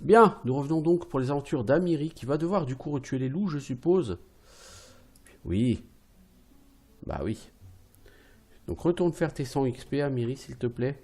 Bien, nous revenons donc pour les aventures d'Amiri, qui va devoir du coup retuer les loups, je suppose. Oui. Bah oui. Donc retourne faire tes 100 XP, Amiri, s'il te plaît.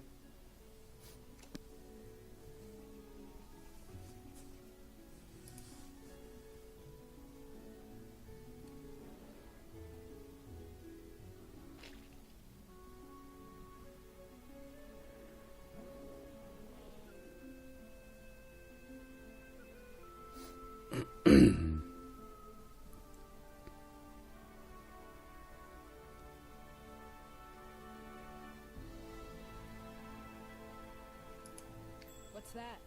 What's that?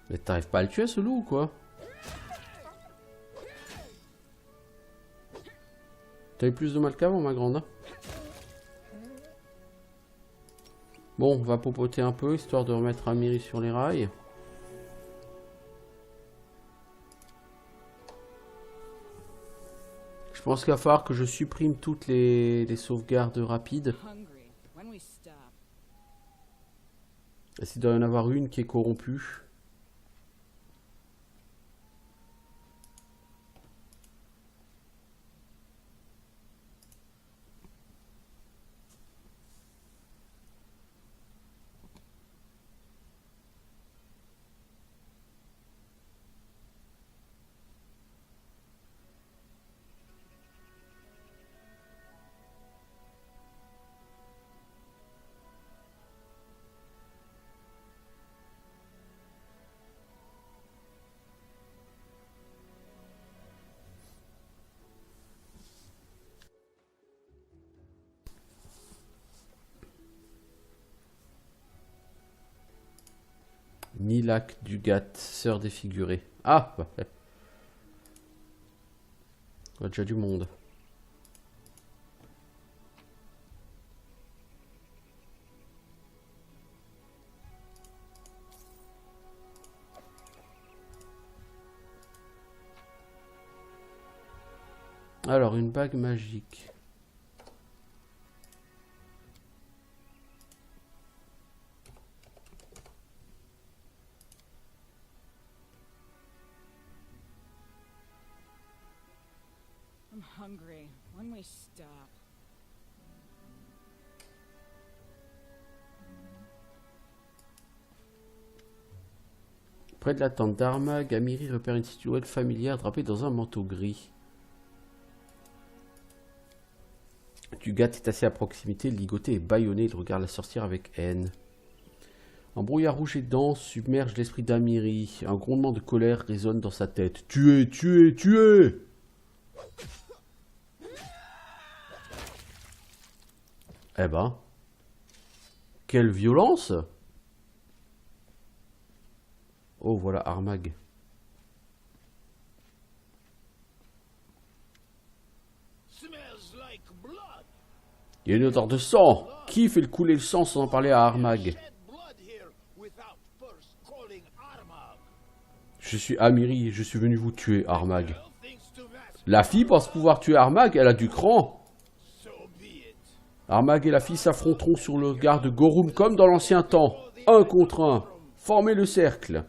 Mais t'arrives pas à le tuer, ce loup, ou quoi? T'as eu plus de mal qu'avant, ma grande, hein? Bon, on va popoter un peu, histoire de remettre Amiri sur les rails. Je pense qu'il va falloir que je supprime toutes les sauvegardes rapides. Hungry. When we stop. Et s'il doit y en avoir une qui est corrompue. Milak Dugat, sœur défigurée. Ah ouais. Il y a déjà du monde. Alors, une bague magique. I'm hungry. When we stop. Près de la tente d'Armag, Amiri repère une silhouette familière drapée dans un manteau gris. Dugat est assis à proximité, ligoté et bâillonné. Il regarde la sorcière avec haine. Un brouillard rouge et dense submerge l'esprit d'Amiri. Un grondement de colère résonne dans sa tête. Tuez, tuez, tuez! Eh ben, quelle violence! Oh, voilà Armag. Il y a une odeur de sang. Qui fait le couler le sang sans en parler à Armag? Je suis Amiri, je suis venu vous tuer, Armag. La fille pense pouvoir tuer Armag, elle a du cran. Armag et la fille s'affronteront sur le regard de Gorum comme dans l'ancien temps. 1 contre 1. Formez le cercle.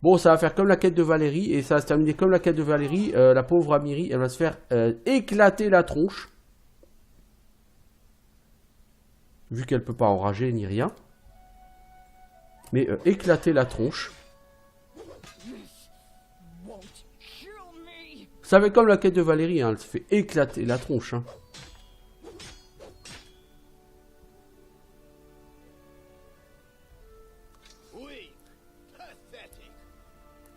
Bon, ça va faire comme la quête de Valérie, et ça va se terminer comme la quête de Valérie. La pauvre Amiri, elle va se faire éclater la tronche. Vu qu'elle peut pas enrager ni rien. Mais éclater la tronche. Ça va être comme la quête de Valérie, hein, elle se fait éclater la tronche. Hein. Oui, pathetic.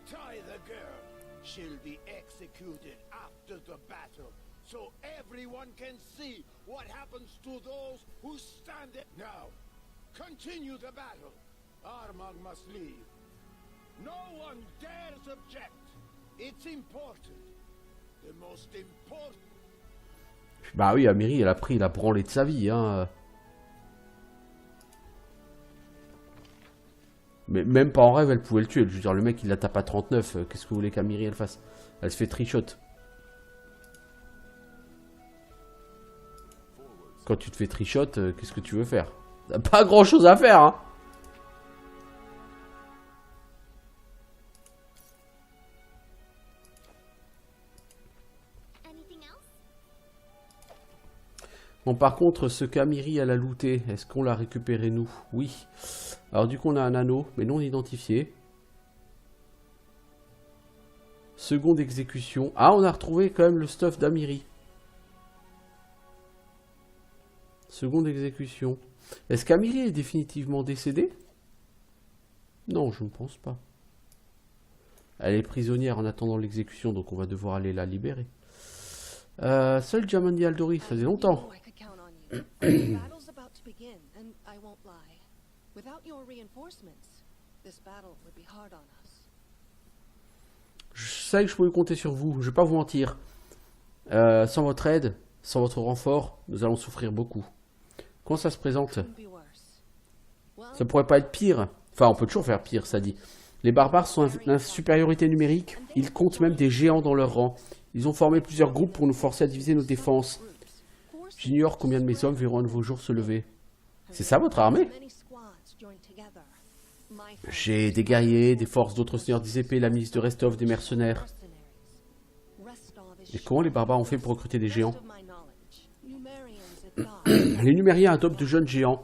Tie the girl. She'll be executed after the battle, so everyone can see what happens to those who stand it. Now, continue the battle. Armag must leave. No one dares object. It's important. the most important. Bah oui, Amiri, elle a pris la branlée de sa vie, hein. Mais même pas en rêve, elle pouvait le tuer. Je veux dire, le mec, il la tape à 39. Qu'est-ce que vous voulez qu'Amiri, elle fasse? Elle se fait trichote. Quand tu te fais trichote, qu'est-ce que tu veux faire? T'as pas grand-chose à faire, hein. Bon, par contre, ce qu'Amiri, elle a looté, est-ce qu'on l'a récupéré, nous? Oui. Alors, du coup, on a un anneau, mais non identifié. Seconde exécution. Ah, on a retrouvé quand même le stuff d'Amiri. Seconde exécution. Est-ce qu'Amiri est définitivement décédée? Non, je ne pense pas. Elle est prisonnière en attendant l'exécution, donc on va devoir aller la libérer. Seul Jamandi Aldori, ça faisait longtemps. Je savais que je pouvais compter sur vous, je vais pas vous mentir. Sans votre aide, sans votre renfort, nous allons souffrir beaucoup. Comment ça se présente? Ça pourrait pas être pire. Enfin, on peut toujours faire pire, ça dit. Les barbares sont en supériorité numérique. Ils comptent même des géants dans leur rang. Ils ont formé plusieurs groupes pour nous forcer à diviser nos défenses. J'ignore combien de mes hommes verront un nouveau jour se lever. C'est ça votre armée? J'ai des guerriers, des forces d'autres seigneurs des épées, la milice de Restov, des mercenaires. Et comment les barbares ont fait pour recruter des géants? Les Numériens adoptent de jeunes géants.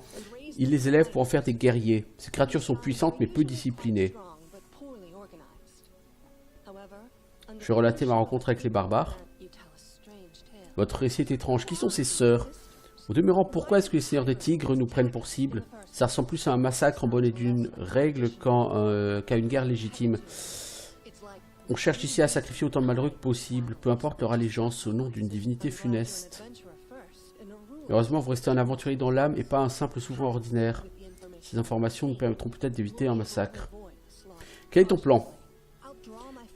Ils les élèvent pour en faire des guerriers. Ces créatures sont puissantes mais peu disciplinées. Je vais relater ma rencontre avec les barbares. Votre récit est étrange. Qui sont ces sœurs? Au demeurant, pourquoi est-ce que les seigneurs des tigres nous prennent pour cible? Ça ressemble plus à un massacre en bonne et due règle qu'à une guerre légitime. On cherche ici à sacrifier autant de malheureux que possible, peu importe leur allégeance, au nom d'une divinité funeste. Heureusement, vous restez un aventurier dans l'âme et pas un simple souverain ordinaire. Ces informations nous permettront peut-être d'éviter un massacre. Quel est ton plan?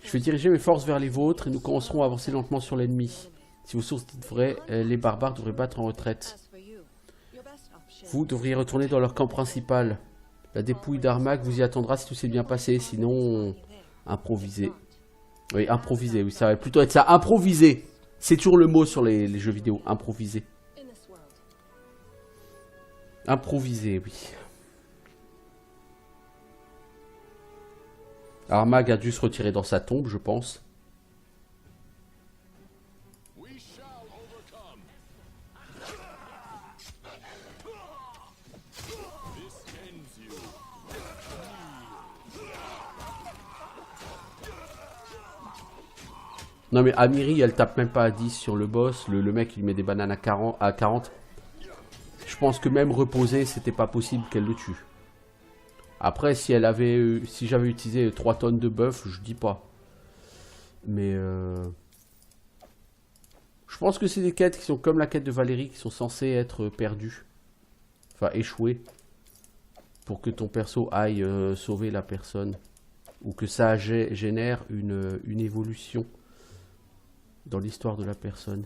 Je vais diriger mes forces vers les vôtres et nous commencerons à avancer lentement sur l'ennemi. Si vos sources dites vraies, les barbares devraient battre en retraite. Vous devriez retourner dans leur camp principal. La dépouille d'Armak vous y attendra si tout s'est bien passé, sinon... Improviser. Oui, improviser, oui, ça va plutôt être ça. Improviser. C'est toujours le mot sur les jeux vidéo, improviser. Improviser, oui. Armag a dû se retirer dans sa tombe, je pense. Non mais Amiri, elle tape même pas à 10 sur le boss. Le mec, il met des bananes à 40. Je pense que même reposer, c'était pas possible qu'elle le tue. Après, si j'avais utilisé 3 tonnes de buff, je dis pas. Mais je pense que c'est des quêtes qui sont comme la quête de Valérie, qui sont censées être perdues. Enfin, échouées. Pour que ton perso aille sauver la personne. Ou que ça génère une évolution dans l'histoire de la personne.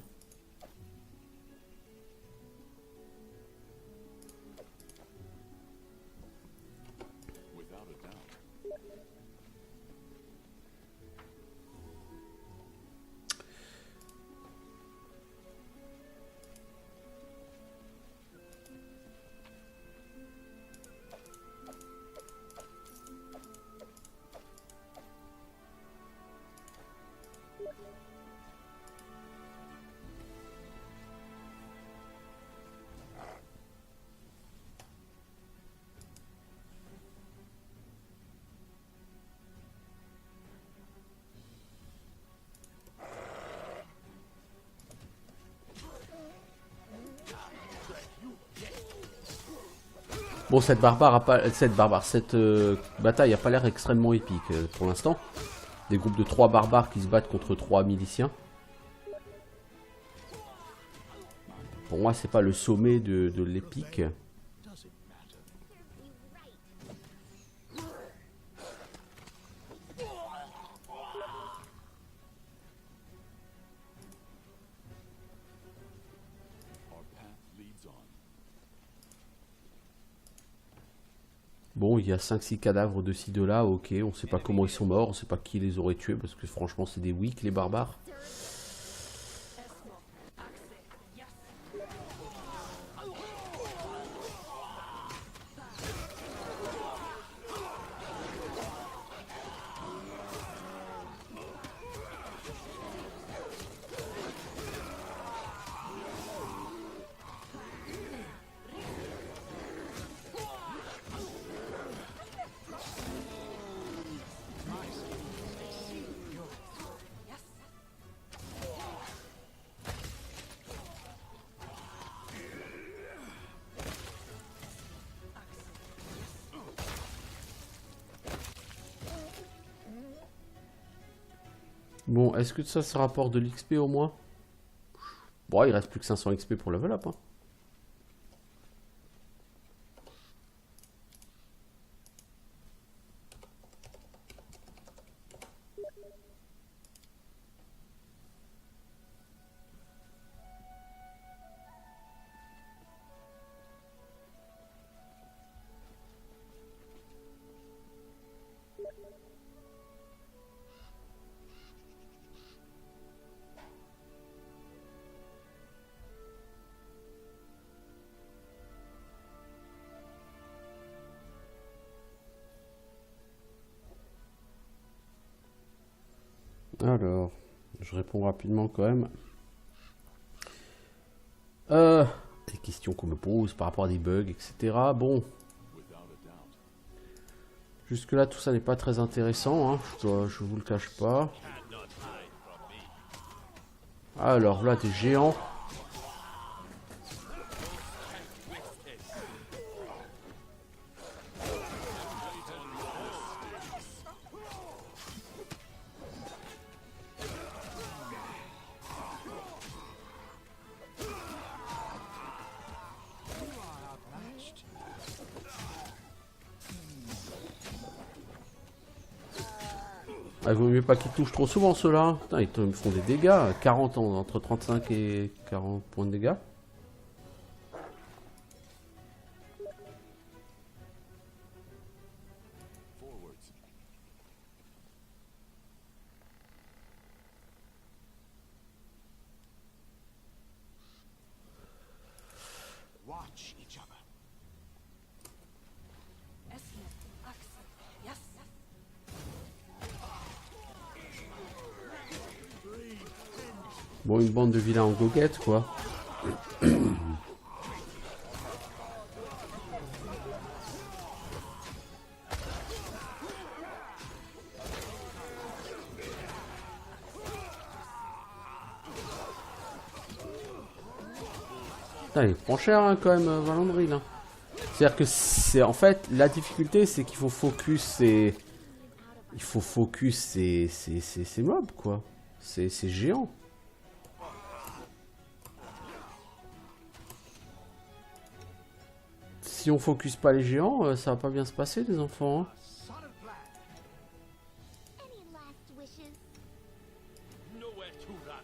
Bon, cette bataille a pas l'air extrêmement épique pour l'instant. Des groupes de 3 barbares qui se battent contre 3 miliciens. Pour moi, c'est pas le sommet de l'épique. Bon, il y a 5-6 cadavres de ci, de là, ok, on sait pas comment ils sont morts, on sait pas qui les aurait tués, parce que franchement, c'est des wicks, les barbares. Bon, est-ce que ça rapporte de l'XP au moins? Bon, il reste plus que 500 XP pour level up, hein. Alors, je réponds rapidement quand même. Des questions qu'on me pose par rapport à des bugs, etc. Bon. Jusque-là, tout ça n'est pas très intéressant, hein. Je vous le cache pas. Alors là, des géants. Ah, il vaut mieux pas qu'ils touchent trop souvent ceux-là. Putain, ils me font des dégâts. 40 ans, entre 35 et 40 points de dégâts. Watch each other. Bon, une bande de vilains en goguette, quoi. Putain, il prend cher, hein, quand même, Valandry, là. C'est-à-dire que c'est... En fait, la difficulté, c'est qu'il faut focus ces... Il faut focus ces mobs, quoi. Ces géants. Si on focus pas les géants, ça va pas bien se passer, les enfants, hein. Any last wishes? Nowhere to run.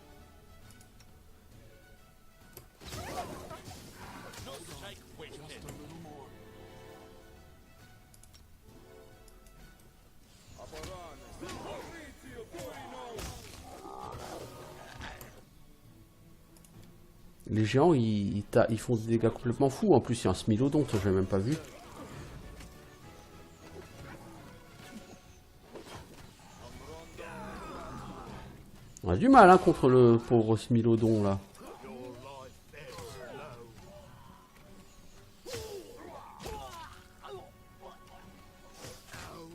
No strike wasted. Just a little more. Les géants, ils font des dégâts complètement fous. En plus, il y a un Smilodon, ça, j'avais même pas vu. On a du mal, hein, contre le pauvre Smilodon, là. Strike worth a legend.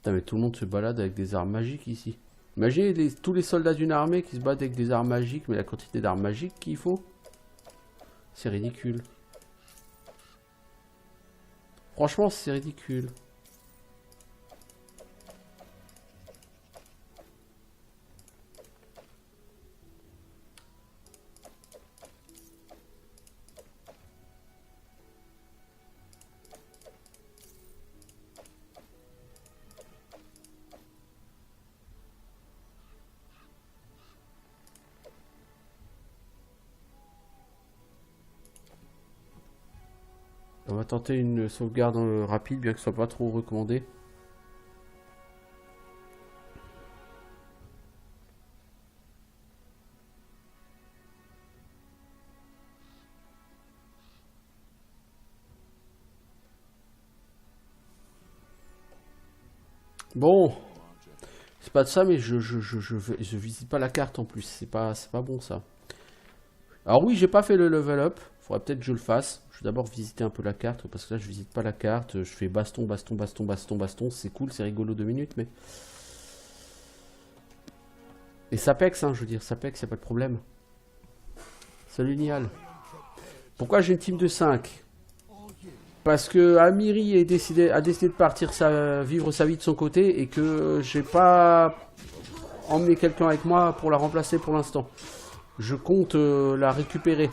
Putain, mais tout le monde se balade avec des armes magiques ici. Imaginez tous les soldats d'une armée qui se battent avec des armes magiques, mais la quantité d'armes magiques qu'il faut. C'est ridicule. Franchement, c'est ridicule. On va tenter une sauvegarde rapide, bien que ce soit pas trop recommandé. Bon, c'est pas de ça, mais je visite pas la carte en plus. C'est pas bon ça. Alors oui, j'ai pas fait le level up. Faudrait peut-être que je le fasse. Je vais d'abord visiter un peu la carte parce que là je visite pas la carte. Je fais baston, baston, baston, baston, baston. C'est cool, c'est rigolo 2 minutes, mais. Et ça pexe, hein, je veux dire, ça pexe, y a pas de problème. Salut Nial. Pourquoi j'ai une team de 5? Parce que Amiri a décidé de partir vivre sa vie de son côté et que j'ai pas emmené quelqu'un avec moi pour la remplacer pour l'instant. Je compte la récupérer.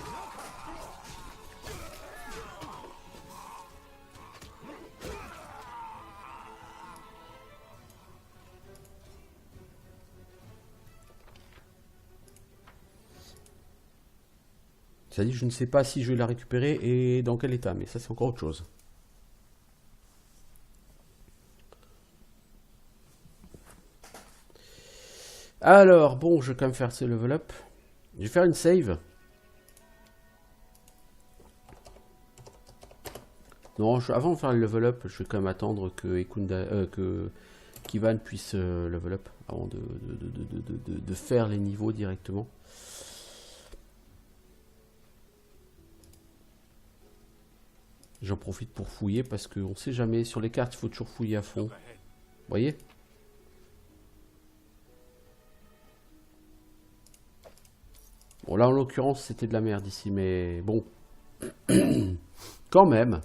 C'est-à-dire, je ne sais pas si je vais la récupérer et dans quel état, mais ça c'est encore autre chose. Alors, bon, je vais quand même faire ce level up. Je vais faire une save. Non, avant de faire le level up, je vais quand même attendre que Kivan puisse level up avant de faire les niveaux directement. J'en profite pour fouiller parce qu'on sait jamais. Sur les cartes, il faut toujours fouiller à fond. Vous voyez? Bon, là, en l'occurrence, c'était de la merde ici, mais bon. Quand même.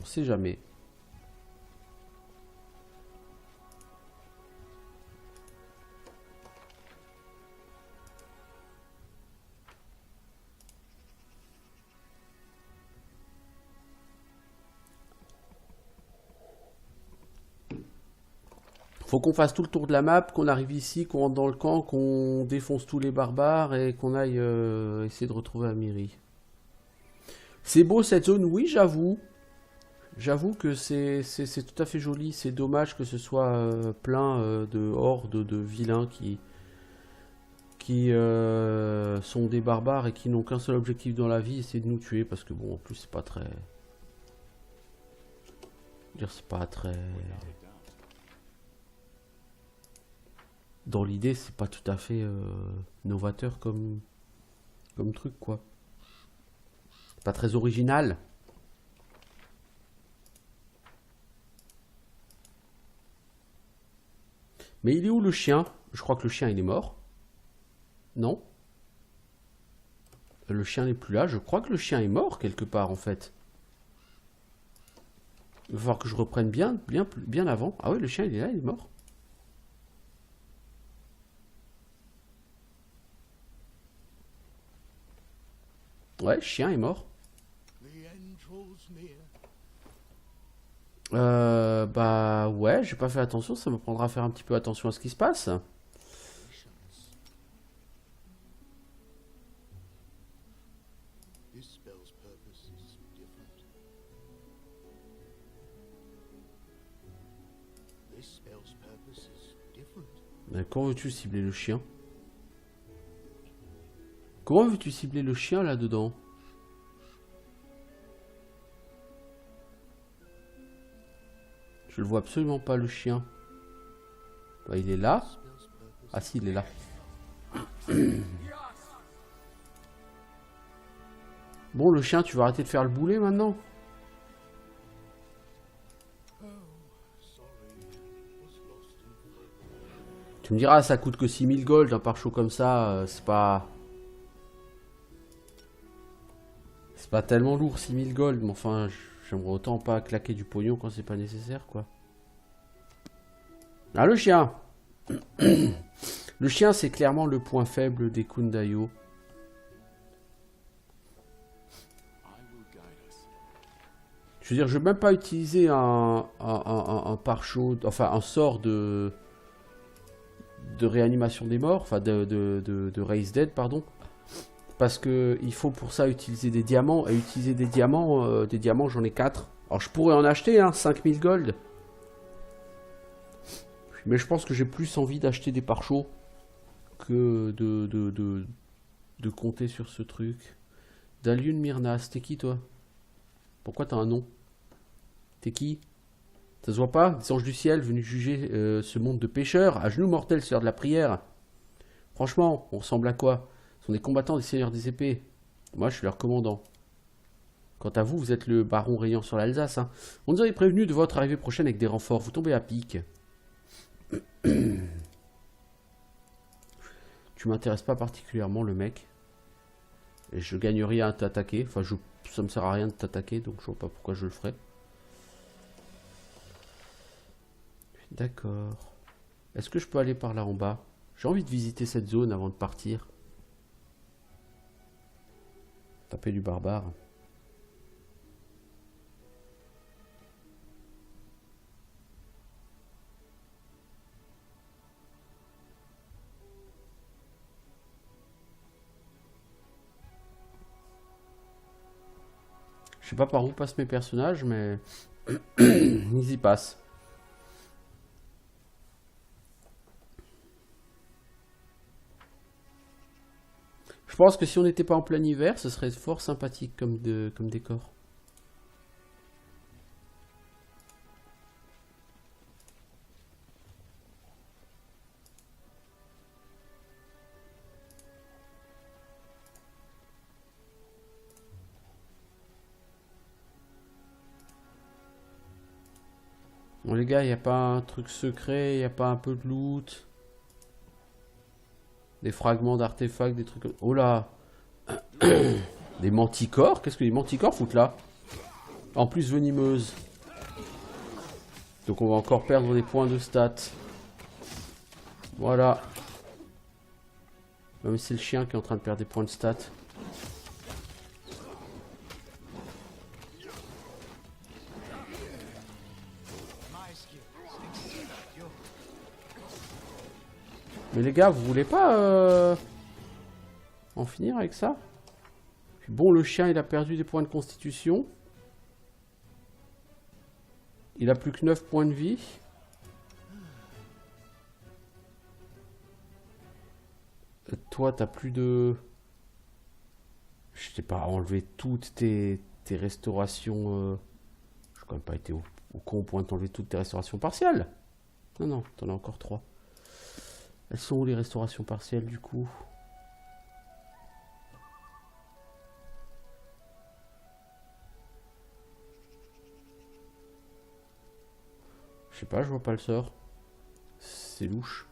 On sait jamais. Faut qu'on fasse tout le tour de la map, qu'on arrive ici, qu'on rentre dans le camp, qu'on défonce tous les barbares et qu'on aille essayer de retrouver Amiri. C'est beau cette zone, oui, j'avoue. J'avoue que c'est tout à fait joli. C'est dommage que ce soit plein de hordes de vilains qui sont des barbares et qui n'ont qu'un seul objectif dans la vie, c'est de nous tuer. Parce que bon, en plus, c'est pas très... C'est pas très... Dans l'idée, c'est pas tout à fait novateur comme truc, quoi. C'est pas très original. Mais il est où le chien? Je crois que le chien, il est mort. Non? Le chien n'est plus là. Je crois que le chien est mort quelque part, en fait. Il va falloir que je reprenne bien avant. Ah oui, le chien, il est là, il est mort. Ouais, le chien est mort. Bah ouais, j'ai pas fait attention, ça me prendra à faire un petit peu attention à ce qui se passe. Comment veux-tu cibler le chien? Comment veux-tu cibler le chien là-dedans? Je le vois absolument pas, le chien. Bah, il est là. Ah si, il est là. Bon, le chien, tu vas arrêter de faire le boulet maintenant? Tu me diras, ça coûte que 6000 gold, un pare-chaud comme ça, c'est pas... C'est pas tellement lourd, 6000 gold, mais enfin, j'aimerais autant pas claquer du pognon quand c'est pas nécessaire, quoi. Ah, le chien. Le chien, c'est clairement le point faible des Kundayo. Je veux dire, je vais même pas utiliser un pare-chaud, enfin un sort de réanimation des morts, enfin de raise dead, pardon. Parce que il faut pour ça utiliser des diamants. Et utiliser des diamants j'en ai 4. Alors je pourrais en acheter, hein, 5000 gold. Mais je pense que j'ai plus envie d'acheter des pare-chauds que de compter sur ce truc. Daliun Myrnas, t'es qui toi? Pourquoi t'as un nom? T'es qui? Ça se voit pas? Des anges du ciel venus juger ce monde de pécheurs, à genoux mortels, sœurs de la prière. Franchement, on ressemble à quoi? Ce sont des combattants des seigneurs des épées. Moi, je suis leur commandant. Quant à vous, vous êtes le baron rayant sur l'Alsace. Hein. On nous avait prévenu de votre arrivée prochaine avec des renforts. Vous tombez à pic. Tu m'intéresses pas particulièrement, le mec. Et je gagne rien à t'attaquer. Enfin, ça me sert à rien de t'attaquer, donc je vois pas pourquoi je le ferais. D'accord. Est-ce que je peux aller par là en bas? J'ai envie de visiter cette zone avant de partir. Taper du barbare. Je sais pas par où passent mes personnages, mais ils y passent. Je pense que si on n'était pas en plein hiver, ce serait fort sympathique comme décor. Bon les gars, il n'y a pas un truc secret, il n'y a pas un peu de loot? Des fragments d'artefacts, des trucs... Oh là. Des manticores? Qu'est-ce que les manticores foutent là? En plus venimeuses. Donc on va encore perdre des points de stats. Voilà. Même si c'est le chien qui est en train de perdre des points de stats. Mais les gars, vous voulez pas en finir avec ça? Puis bon, le chien, il a perdu des points de constitution. Il a plus que 9 points de vie. Toi, t'as plus de... Je t'ai pas enlevé toutes tes restaurations... Je n'ai quand même pas été au con au point d'enlever toutes tes restaurations partielles. Non, non, t'en as encore 3. Elles sont où les restaurations partielles du coup? Je sais pas, je vois pas le sort. C'est louche.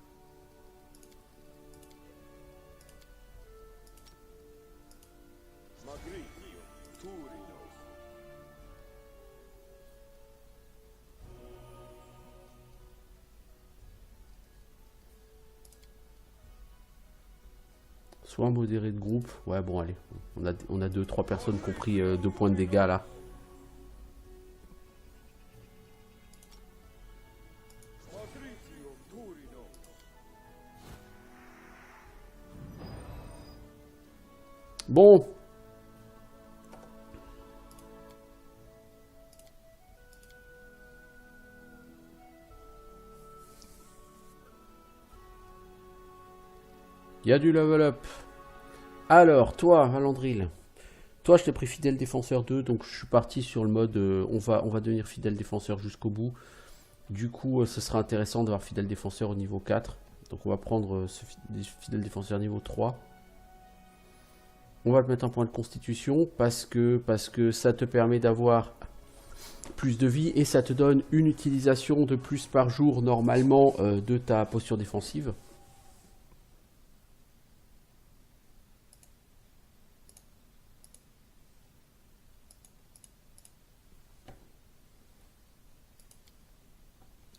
Soit modéré de groupe. Ouais, bon, allez. On a 2-3 personnes qui ont pris 2 points de dégâts là. Bon. Il y a du level up. Alors, toi, Valandril. Toi, je t'ai pris fidèle défenseur 2, donc je suis parti sur le mode on va devenir fidèle défenseur jusqu'au bout. Du coup, ce sera intéressant d'avoir fidèle défenseur au niveau 4. Donc on va prendre ce fidèle défenseur niveau 3. On va te mettre un point de constitution parce que ça te permet d'avoir plus de vie et ça te donne une utilisation de plus par jour normalement de ta posture défensive.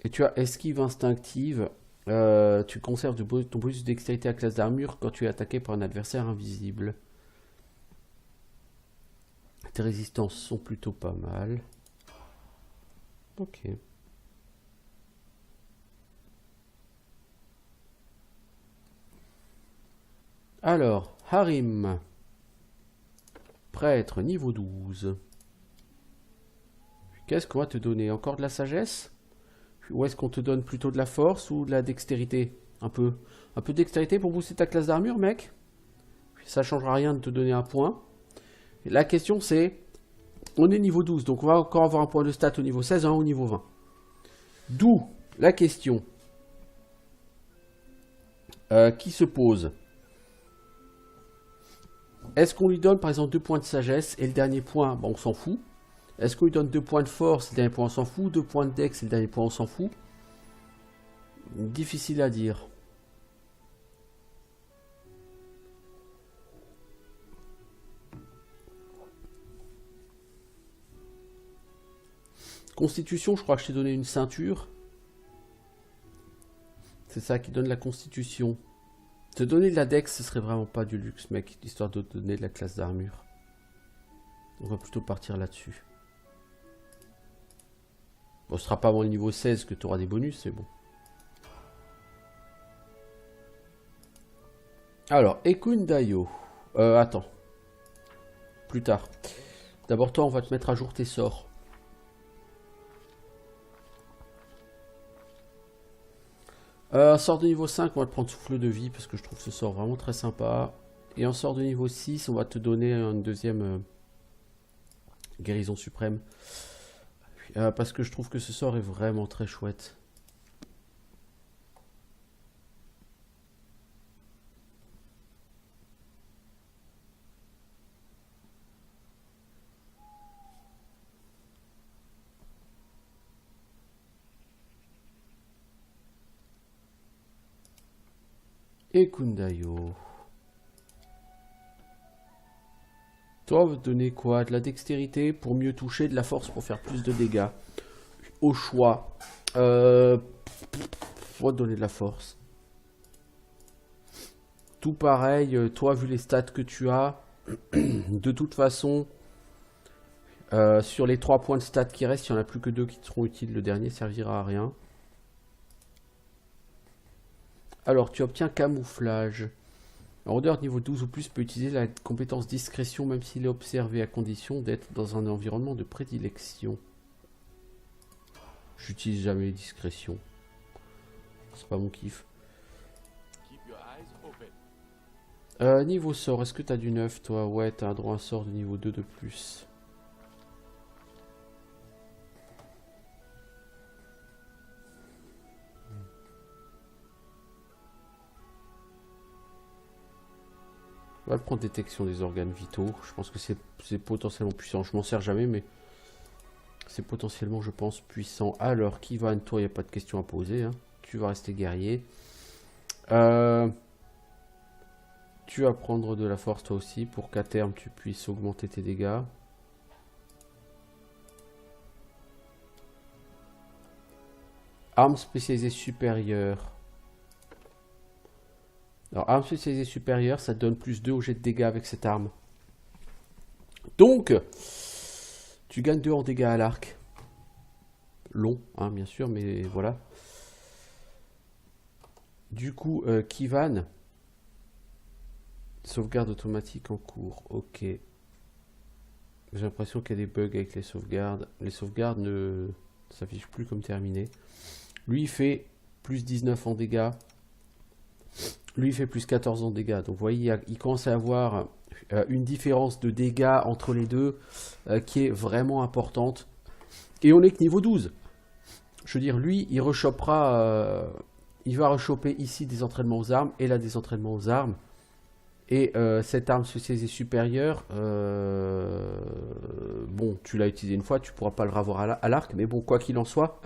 Et tu as esquive instinctive. Tu conserves ton bonus de dextérité à classe d'armure quand tu es attaqué par un adversaire invisible. Tes résistances sont plutôt pas mal. Ok. Alors, Harim. Prêtre, niveau 12. Qu'est-ce qu'on va te donner? Encore de la sagesse? Ou est-ce qu'on te donne plutôt de la force ou de la dextérité? Un peu de dextérité pour booster ta classe d'armure, mec? Ça changera rien de te donner un point. Et la question c'est, on est niveau 12, donc on va encore avoir un point de stat au niveau 16, hein, au niveau 20. D'où la question qui se pose. Est-ce qu'on lui donne par exemple 2 points de sagesse et le dernier point, bon, on s'en fout. Est-ce qu'on lui donne 2 points de force et le dernier point on s'en fout, 2 points de dex et le dernier point on s'en fout? Difficile à dire. Constitution, je crois que je t'ai donné une ceinture. C'est ça qui donne la constitution. Te donner de la dex, ce serait vraiment pas du luxe, mec, histoire de te donner de la classe d'armure. On va plutôt partir là-dessus. Bon, ce sera pas avant le niveau 16 que tu auras des bonus, c'est bon. Alors, Ekun Dayo. Attends. Plus tard. D'abord, toi, on va te mettre à jour tes sorts. Sort de niveau 5, on va te prendre souffle de vie parce que je trouve ce sort vraiment très sympa. Et en sort de niveau 6, on va te donner une deuxième guérison suprême. Parce que je trouve que ce sort est vraiment très chouette. Et Kundayo. Toi, on va te donner quoi? De la dextérité pour mieux toucher, de la force pour faire plus de dégâts. Au choix. On va te donner de la force. Tout pareil, toi, vu les stats que tu as, de toute façon, sur les 3 points de stats qui restent, il n'y en a plus que 2 qui te seront utiles. Le dernier servira à rien. Alors, tu obtiens camouflage. Un rôdeur niveau 12 ou plus peut utiliser la compétence discrétion même s'il est observé à condition d'être dans un environnement de prédilection. J'utilise jamais discrétion. C'est pas mon kiff. Niveau sort, est-ce que tu as du 9 toi? Ouais, tu as un droit à un sort de niveau 2 de plus. On va le prendre détection des organes vitaux. Je pense que c'est potentiellement puissant. Je m'en sers jamais, mais c'est potentiellement, je pense, puissant. Alors, Kivan, toi, il n'y a pas de question à poser. Hein. Tu vas rester guerrier. Tu vas prendre de la force, toi aussi, pour qu'à terme, tu puisses augmenter tes dégâts. Arme spécialisée supérieure. Alors, arme spécialisée supérieure, ça donne plus 2 au jet de dégâts avec cette arme. Donc, tu gagnes 2 en dégâts à l'arc. Long, hein, bien sûr, mais voilà. Du coup, Kivan. Sauvegarde automatique en cours. Ok. J'ai l'impression qu'il y a des bugs avec les sauvegardes. Les sauvegardes ne s'affichent plus comme terminées. Lui, il fait plus 19 en dégâts. Lui, il fait plus 14 en dégâts. Donc, vous voyez, il commence à avoir une différence de dégâts entre les deux qui est vraiment importante. Et on est que niveau 12. Je veux dire, lui, il rechopera... il va rechoper ici des entraînements aux armes et là des entraînements aux armes. Et cette arme spécialisée supérieure, bon, tu l'as utilisé une fois, tu pourras pas le revoir à l'arc. Mais bon, quoi qu'il en soit...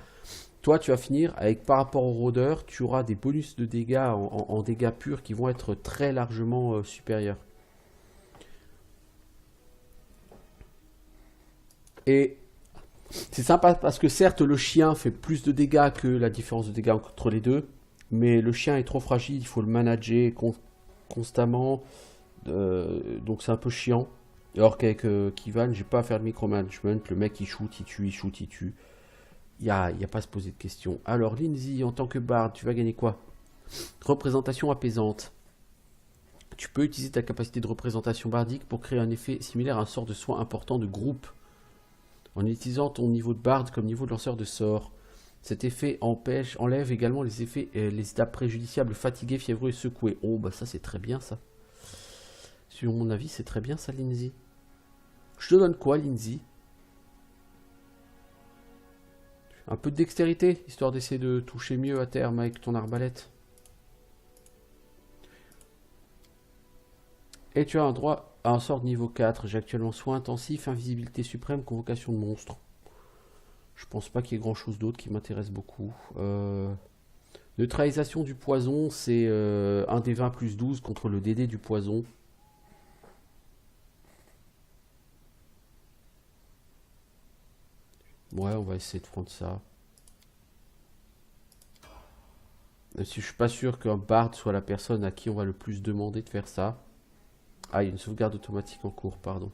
Toi, tu vas finir avec, par rapport au rôdeur, tu auras des bonus de dégâts en dégâts purs qui vont être très largement supérieurs. Et c'est sympa parce que certes, le chien fait plus de dégâts que la différence de dégâts entre les deux. Mais le chien est trop fragile, il faut le manager constamment. Donc c'est un peu chiant. Alors qu'avec Kivan, j'ai pas à faire de micromanagement. Le mec, il shoot, il tue, il shoot, il tue. Il n'y a pas à se poser de questions. Alors, Lindsay, en tant que barde, tu vas gagner quoi? Représentation apaisante. Tu peux utiliser ta capacité de représentation bardique pour créer un effet similaire à un sort de soin important de groupe, en utilisant ton niveau de barde comme niveau de lanceur de sort. Cet effet enlève également les effets, les étapes préjudiciables, fatigué, fiévreux et secoué. Oh bah ça c'est très bien ça. Sur mon avis c'est très bien ça Lindsay. Je te donne quoi Lindsay? Un peu de dextérité, histoire d'essayer de toucher mieux à terme avec ton arbalète. Et tu as un droit à un sort de niveau 4. J'ai actuellement soin intensif, invisibilité suprême, convocation de monstres. Je pense pas qu'il y ait grand chose d'autre qui m'intéresse beaucoup. Neutralisation du poison, c'est un des 20 plus 12 contre le DD du poison. Ouais, on va essayer de prendre ça. Même si je suis pas sûr qu'un bard soit la personne à qui on va le plus demander de faire ça. Ah, il y a une sauvegarde automatique en cours, pardon.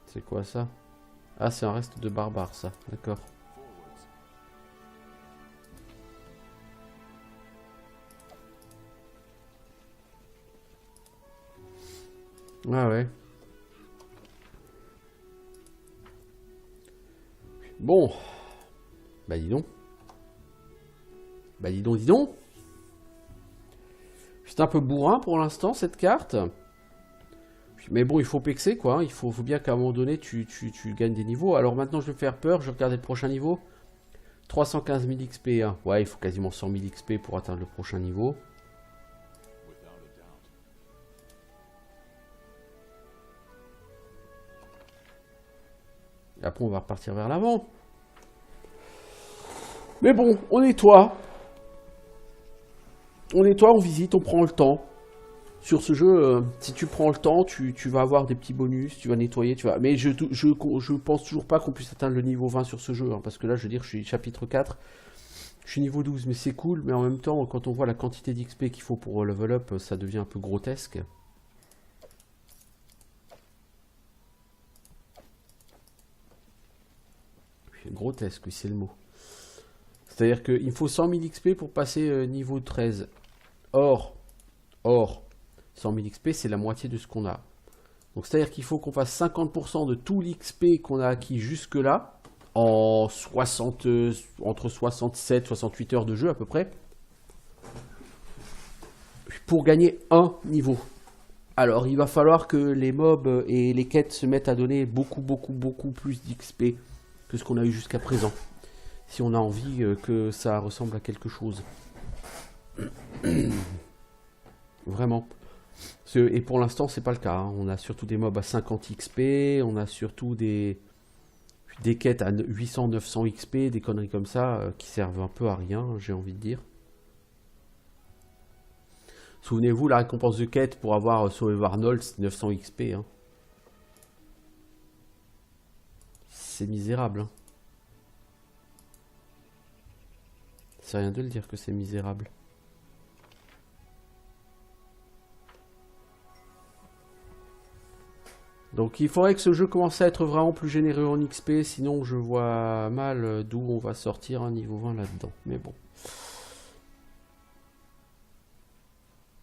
C'est quoi ça? Ah, c'est un reste de barbare, ça. D'accord. Ah ouais. Bon. Bah dis donc. Bah dis donc, dis donc. C'est un peu bourrin pour l'instant, cette carte. Mais bon, il faut pexer quoi, hein. Il faut bien qu'à un moment donné tu gagnes des niveaux. Alors maintenant je vais faire peur, je vais regarder le prochain niveau. 315 000 XP, hein. Ouais, il faut quasiment 100 000 XP pour atteindre le prochain niveau. Et après on va repartir vers l'avant. Mais bon, on nettoie. On nettoie, on visite, on prend le temps. Sur ce jeu, si tu prends le temps, tu vas avoir des petits bonus, tu vas nettoyer, tu vas... Mais je pense toujours pas qu'on puisse atteindre le niveau 20 sur ce jeu, hein, parce que là, je veux dire, je suis chapitre 4, je suis niveau 12, mais c'est cool, mais en même temps, quand on voit la quantité d'XP qu'il faut pour level up, ça devient un peu grotesque. Grotesque, oui, c'est le mot. C'est-à-dire qu'il faut 100 000 XP pour passer niveau 13. Or, 100 000 XP, c'est la moitié de ce qu'on a. Donc c'est-à-dire qu'il faut qu'on fasse 50% de tout l'XP qu'on a acquis jusque-là, en 60, entre 67 et 68 heures de jeu à peu près, pour gagner un niveau. Alors il va falloir que les mobs et les quêtes se mettent à donner beaucoup plus d'XP que ce qu'on a eu jusqu'à présent. Si on a envie que ça ressemble à quelque chose. Vraiment. Et pour l'instant, c'est pas le cas. Hein. On a surtout des mobs à 50 XP, on a surtout des quêtes à 800-900 XP, des conneries comme ça, qui servent un peu à rien, j'ai envie de dire. Souvenez-vous, la récompense de quête pour avoir sauvé Arnold, c'est 900 XP. Hein. C'est misérable. Hein. C'est rien de le dire que c'est misérable. Donc il faudrait que ce jeu commence à être vraiment plus généreux en XP, sinon je vois mal d'où on va sortir un niveau 20 là-dedans. Mais bon.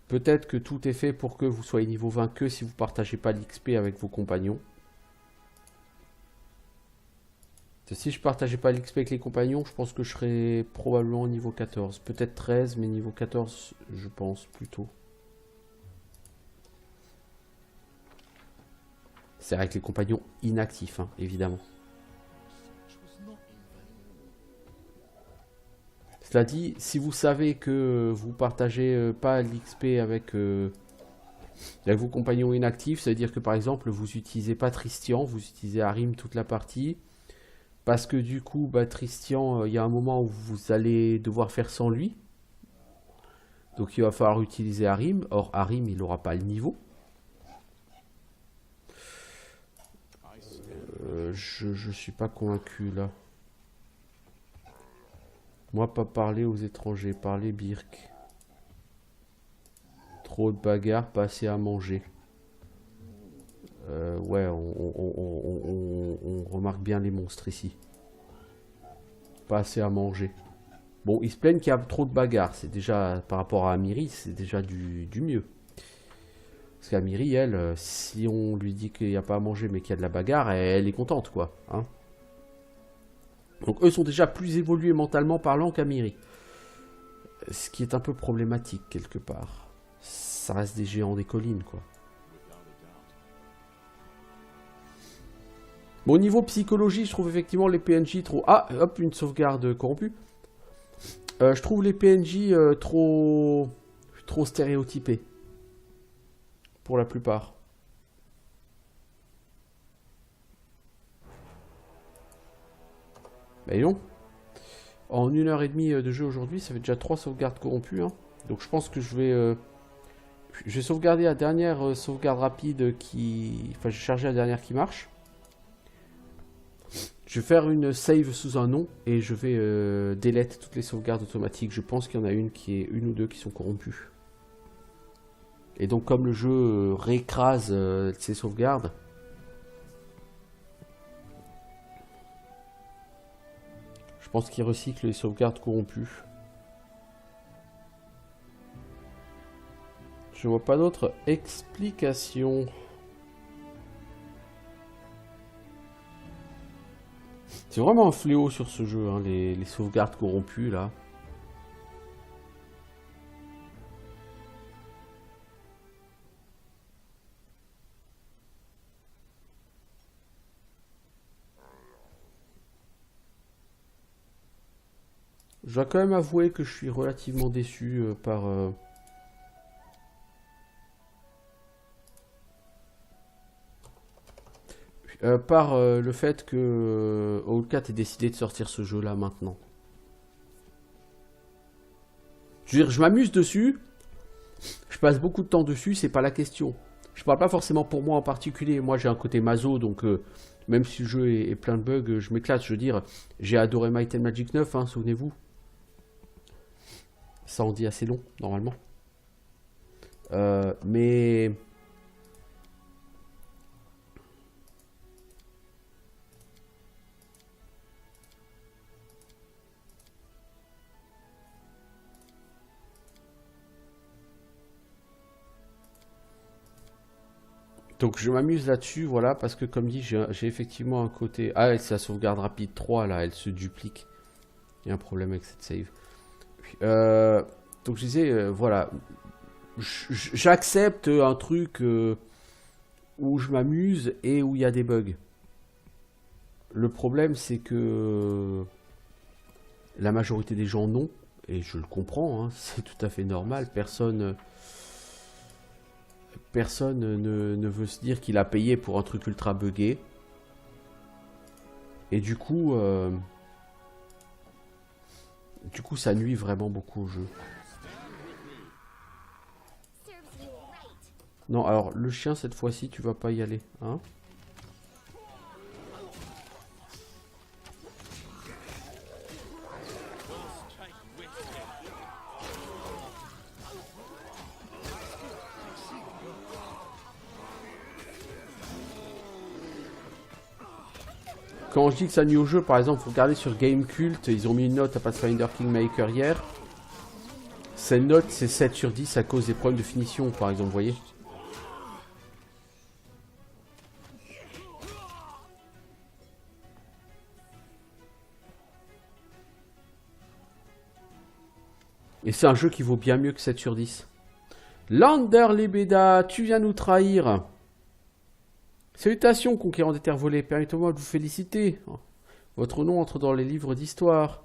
Peut-être que tout est fait pour que vous soyez niveau 20 que si vous ne partagez pas l'XP avec vos compagnons. Si je ne partageais pas l'XP avec les compagnons, je pense que je serais probablement au niveau 14. Peut-être 13, mais niveau 14, je pense plutôt. C'est avec les compagnons inactifs, hein, évidemment. Cela dit, si vous savez que vous partagez pas l'XP avec vos compagnons inactifs, ça veut dire que par exemple, vous n'utilisez pas Tristian, vous utilisez Arim toute la partie. Parce que du coup, bah, Tristian, il y a un moment où vous allez devoir faire sans lui. Donc il va falloir utiliser Arim. Or, Arim, il n'aura pas le niveau. Je suis pas convaincu là. Moi, pas parler aux étrangers, parler birk. Trop de bagarres, pas assez à manger. Ouais, on remarque bien les monstres ici. Pas assez à manger. Bon, ils se plaignent qu'il y a trop de bagarres. C'est déjà, par rapport à Amiri, c'est déjà du mieux. Parce qu'Amiri, elle, si on lui dit qu'il n'y a pas à manger mais qu'il y a de la bagarre, elle est contente, quoi. Hein. Donc eux sont déjà plus évolués mentalement parlant qu'Amiri. Ce qui est un peu problématique, quelque part. Ça reste des géants des collines, quoi. Bon, au niveau psychologie, je trouve effectivement les PNJ trop... Ah, hop, une sauvegarde corrompue. Je trouve les PNJ trop stéréotypés. Pour la plupart. Bah non. En 1h30 de jeu aujourd'hui, ça fait déjà 3 sauvegardes corrompues. Hein. Donc je pense que je vais sauvegarder la dernière sauvegarde rapide qui... Enfin, je vais charger la dernière qui marche. Je vais faire une save sous un nom et je vais delete toutes les sauvegardes automatiques. Je pense qu'il y en a une ou deux qui sont corrompues. Et donc comme le jeu réécrase ses sauvegardes, je pense qu'il recycle les sauvegardes corrompues. Je vois pas d'autre explication. C'est vraiment un fléau sur ce jeu, hein, les sauvegardes corrompues là. Je dois quand même avouer que je suis relativement déçu par le fait que Owlcat ait décidé de sortir ce jeu là maintenant. Je veux dire, je m'amuse dessus, je passe beaucoup de temps dessus, c'est pas la question. Je parle pas forcément pour moi en particulier, moi j'ai un côté maso, donc même si le jeu est plein de bugs, je m'éclate. Je veux dire, j'ai adoré Might and Magic 9, hein, souvenez-vous. Ça en dit assez long, normalement. Mais... Donc je m'amuse là-dessus, voilà, parce que comme dit, j'ai effectivement un côté... Ah, c'est la sauvegarde rapide 3, là, elle se duplique. Il y a un problème avec cette save. Donc je disais, voilà, j'accepte un truc où je m'amuse et où il y a des bugs. Le problème, c'est que la majorité des gens non, et je le comprends, hein, c'est tout à fait normal. Personne ne veut se dire qu'il a payé pour un truc ultra buggé. Et du coup, ça nuit vraiment beaucoup au jeu. Non, alors, le chien, cette fois-ci, tu vas pas y aller, hein? Quand je dis que ça nuit au jeu, par exemple, faut regarder sur Gamecult, ils ont mis une note à Pathfinder Kingmaker hier. Cette note, c'est 7 sur 10 à cause des problèmes de finition, par exemple, vous voyez. Et c'est un jeu qui vaut bien mieux que 7 sur 10. Lander Lebeda, tu viens nous trahir. Salutations, conquérant des terres volées. Permettez-moi de vous féliciter. Votre nom entre dans les livres d'histoire.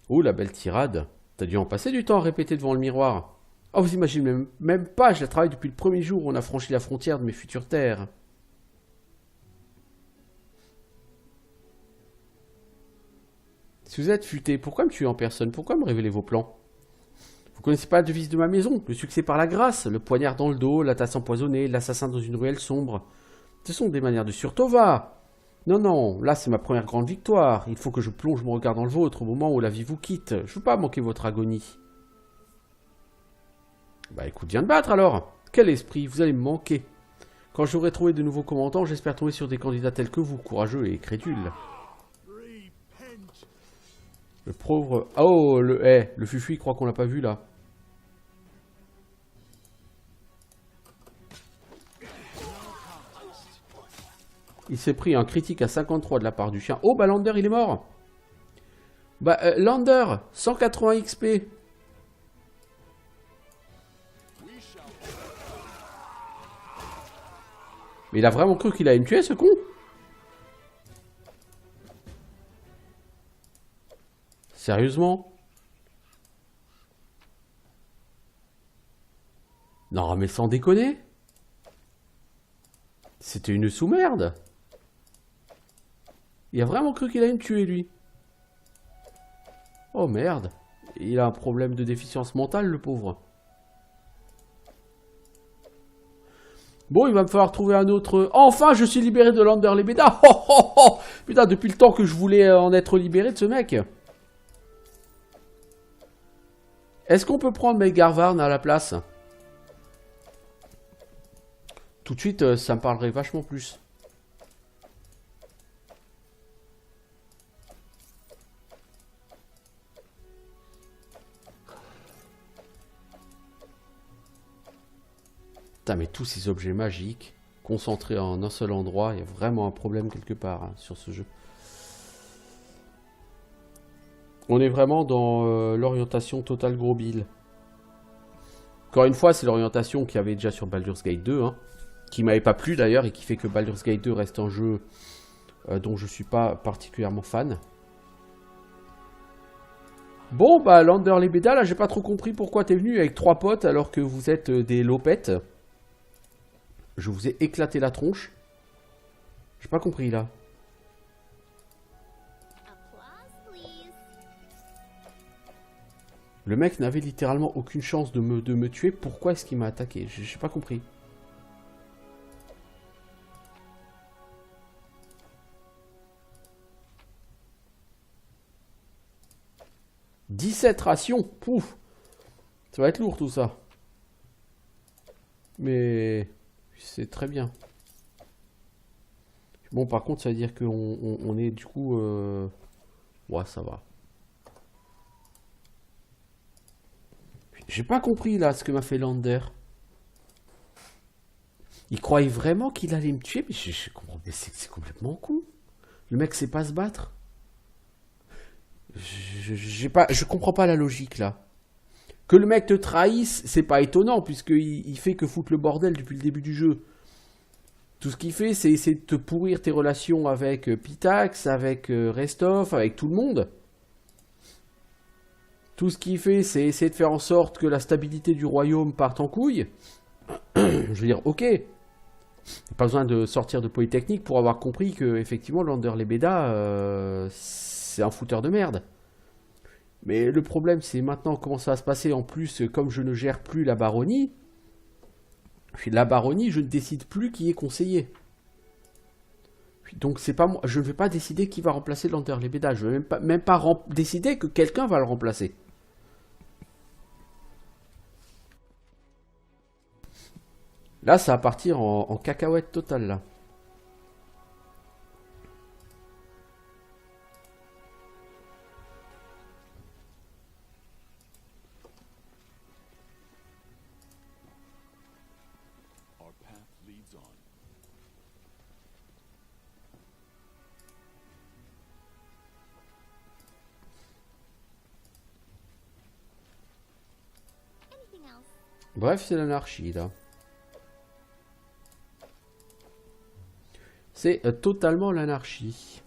Oh, la belle tirade. T'as dû en passer du temps à répéter devant le miroir. Oh, vous imaginez même pas, je la travaille depuis le premier jour où on a franchi la frontière de mes futures terres. Si vous êtes futé, pourquoi me tuer en personne? Pourquoi me révéler vos plans? Vous connaissez pas la devise de ma maison? Le succès par la grâce, le poignard dans le dos, la tasse empoisonnée, l'assassin dans une ruelle sombre. Ce sont des manières de Surtova. Non, non, là c'est ma première grande victoire. Il faut que je plonge mon regard dans le vôtre au moment où la vie vous quitte. Je veux pas manquer votre agonie. Bah écoute, viens te battre alors. Quel esprit, vous allez me manquer. Quand j'aurai trouvé de nouveaux commandants, j'espère tomber sur des candidats tels que vous, courageux et crédules. Le pauvre... Oh, le Fufu, il croit qu'on l'a pas vu là. Il s'est pris un critique à 53 de la part du chien. Oh, bah Lander, il est mort. Bah, Lander, 180 XP. Mais il a vraiment cru qu'il allait me tuer, ce con. Sérieusement? Non, mais sans déconner. C'était une sous-merde. Il a vraiment cru qu'il allait me tuer, lui. Oh, merde. Il a un problème de déficience mentale, le pauvre. Bon, il va me falloir trouver un autre... Enfin, je suis libéré de Lander Lebeda. Oh, oh, oh. Putain, depuis le temps que je voulais en être libéré de ce mec. Est-ce qu'on peut prendre Melgarvarn à la place? Tout de suite, ça me parlerait vachement plus. Putain, mais tous ces objets magiques, concentrés en un seul endroit, il y a vraiment un problème quelque part hein, sur ce jeu. On est vraiment dans l'orientation Total Gros Bill. Encore une fois, c'est l'orientation qu'il y avait déjà sur Baldur's Gate 2, hein, qui m'avait pas plu d'ailleurs, et qui fait que Baldur's Gate 2 reste un jeu dont je suis pas particulièrement fan. Bon, bah, Lander Lebeda, là, j'ai pas trop compris pourquoi t'es venu avec 3 potes alors que vous êtes des lopettes. Je vous ai éclaté la tronche. J'ai pas compris, là. Le mec n'avait littéralement aucune chance de me tuer. Pourquoi est-ce qu'il m'a attaqué? J'ai pas compris. « 17 rations. Pouf. Ça va être lourd tout ça. Mais c'est très bien. Bon, par contre, ça veut dire qu'on est du coup... Ouais, ça va. J'ai pas compris là ce que m'a fait Lander. Il croyait vraiment qu'il allait me tuer, mais je comprends. Mais c'est complètement con. Le mec sait pas se battre. Je comprends pas la logique là. Que le mec te trahisse, c'est pas étonnant, puisqu'il fait que foutre le bordel depuis le début du jeu. Tout ce qu'il fait, c'est essayer de te pourrir tes relations avec Pitax, avec Restov, avec tout le monde. Tout ce qu'il fait, c'est essayer de faire en sorte que la stabilité du royaume parte en couille. Je veux dire, ok. Pas besoin de sortir de Polytechnique pour avoir compris que, effectivement, Lander Lebeda, c'est un fouteur de merde. Mais le problème, c'est maintenant comment ça va se passer. En plus, comme je ne gère plus la baronnie, je ne décide plus qui est conseiller. Donc c'est pas moi, je ne vais pas décider qui va remplacer Lander Lebeda. Je ne vais même pas décider que quelqu'un va le remplacer. Là, ça va partir en cacahuète totale, là. Bref, c'est l'anarchie, là. C'est totalement l'anarchie.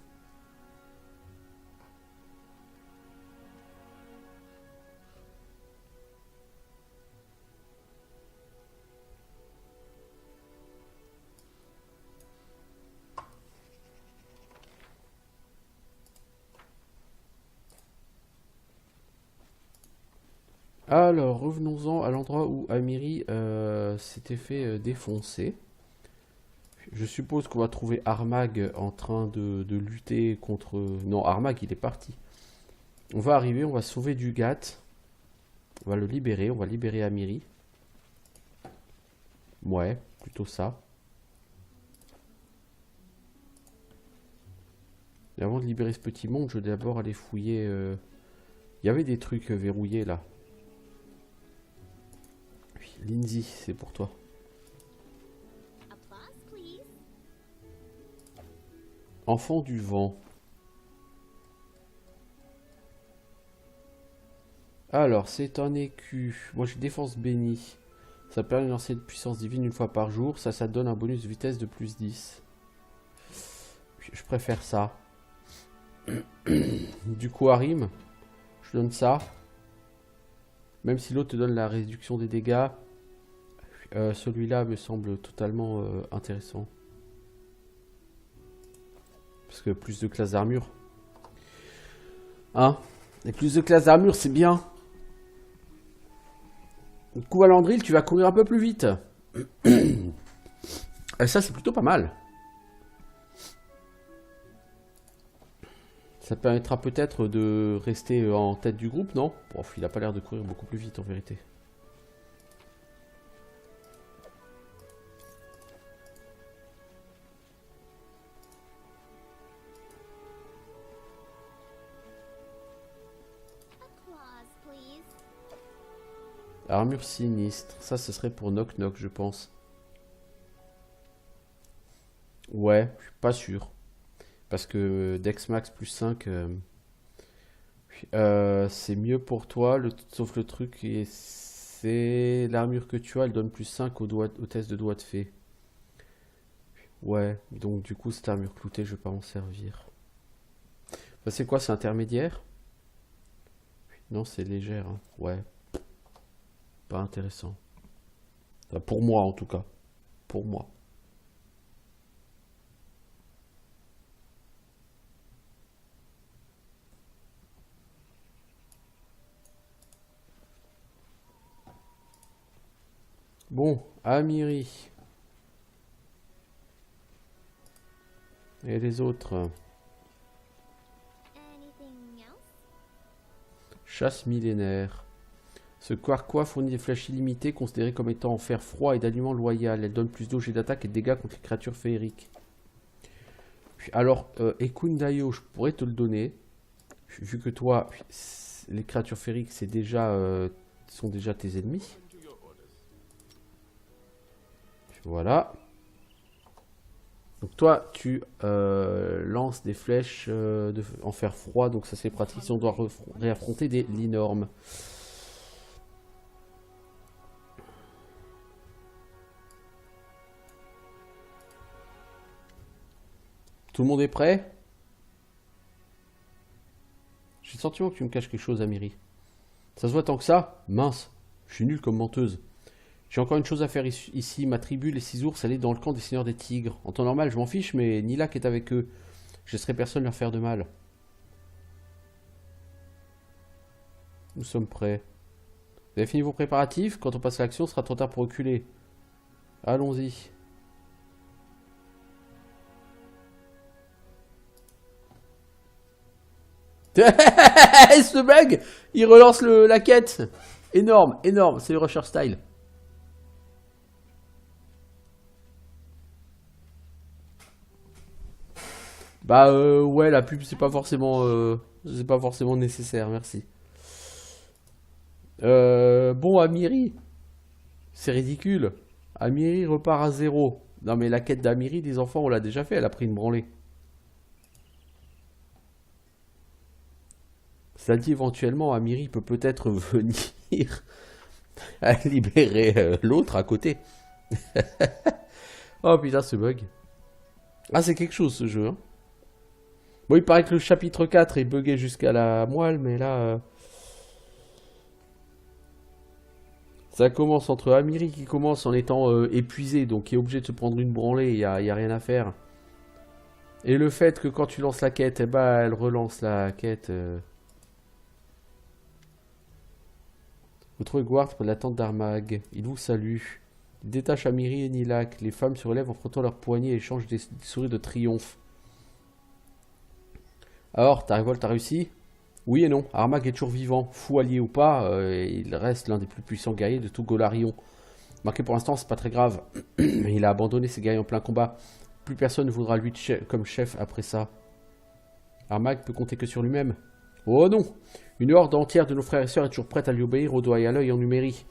Alors, revenons-en à l'endroit où Amiri s'était fait défoncer. Je suppose qu'on va trouver Armag en train de lutter contre... Non, Armag, il est parti. On va arriver, on va sauver Dugat. On va le libérer, on va libérer Amiri. Ouais, plutôt ça. Et avant de libérer ce petit monde, je vais d'abord aller fouiller... Il y avait des trucs verrouillés là. Oui, Lindsay, c'est pour toi. Applause, please. Enfant du vent. Alors, c'est un écu. Moi, j'ai défense bénie. Ça permet de lancer de puissance divine une fois par jour. Ça donne un bonus de vitesse de plus 10. Je préfère ça. Du coup, Harim, je donne ça. Même si l'autre te donne la réduction des dégâts, celui-là me semble totalement intéressant. Parce que plus de classe d'armure. Hein? Et plus de classe d'armure, c'est bien. Du coup, à Landril, tu vas courir un peu plus vite. Et ça, c'est plutôt pas mal. Ça permettra peut-être de rester en tête du groupe, non? Bon, il a pas l'air de courir beaucoup plus vite en vérité. Applause, please. Armure sinistre. Ça, ce serait pour Knock Knock, je pense. Ouais, je suis pas sûr. Parce que Dex Max plus 5, c'est mieux pour toi. Sauf le truc, c'est l'armure que tu as, elle donne plus 5 au test de doigt de fée. Ouais, donc du coup, cette armure cloutée, je vais pas m'en servir. Enfin, c'est quoi, c'est intermédiaire? Non, c'est légère, hein. Ouais. Pas intéressant. Enfin, pour moi, en tout cas. Pour moi. Bon, Amiri. Et les autres? Anything else? Chasse millénaire. Ce Quarqua fournit des flèches illimitées considérées comme étant en fer froid et d'alignement loyal. Elle donne plus d'auge et d'attaque et de dégâts contre les créatures féeriques. Alors, Ekundayo, je pourrais te le donner. Vu que toi, les créatures féeriques, c'est déjà, sont déjà tes ennemis. Voilà. Donc toi, tu lances des flèches en fer froid, donc ça c'est pratique si on doit réaffronter des linormes. Tout le monde est prêt? J'ai le sentiment que tu me caches quelque chose, Amiri. Ça se voit tant que ça? Mince, je suis nul comme menteuse. J'ai encore une chose à faire ici. Ma tribu, les 6 ours, elle est dans le camp des seigneurs des tigres. En temps normal, je m'en fiche, mais Nilak est avec eux. Je laisserai personne leur faire de mal. Nous sommes prêts. Vous avez fini vos préparatifs? Quand on passe à l'action, ce sera trop tard pour reculer. Allons-y. Ce bug, il relance la quête. Énorme, énorme. C'est le Rusher Style. Bah ouais, la pub c'est pas forcément nécessaire, merci. Bon, Amiri, c'est ridicule. Amiri repart à 0. Non mais la quête d'Amiri, des enfants, on l'a déjà fait, elle a pris une branlée. Cela dit, éventuellement, Amiri peut peut-être venir à libérer l'autre à côté. Oh putain, ce bug. Ah, c'est quelque chose ce jeu, hein. Bon, il paraît que le chapitre 4 est bugué jusqu'à la moelle, mais là... ça commence entre Amiri qui commence en étant épuisé, donc qui est obligé de se prendre une branlée, il n'y a rien à faire. Et le fait que quand tu lances la quête, eh ben, elle relance la quête. Vous trouvez Guard près de la tente d'Armag. Il vous salue. Il détache Amiri et Nilak. Les femmes se relèvent en frottant leurs poignets et échangent des sourires de triomphe. Alors, ta révolte a réussi? Oui et non. Armag est toujours vivant. Fou allié ou pas, il reste l'un des plus puissants guerriers de tout Golarion. Marqué pour l'instant, c'est pas très grave. Mais il a abandonné ses guerriers en plein combat. Plus personne ne voudra lui comme chef après ça. Armag peut compter que sur lui-même. Oh non! Une horde entière de nos frères et sœurs est toujours prête à lui obéir au doigt et à l'œil en numérie.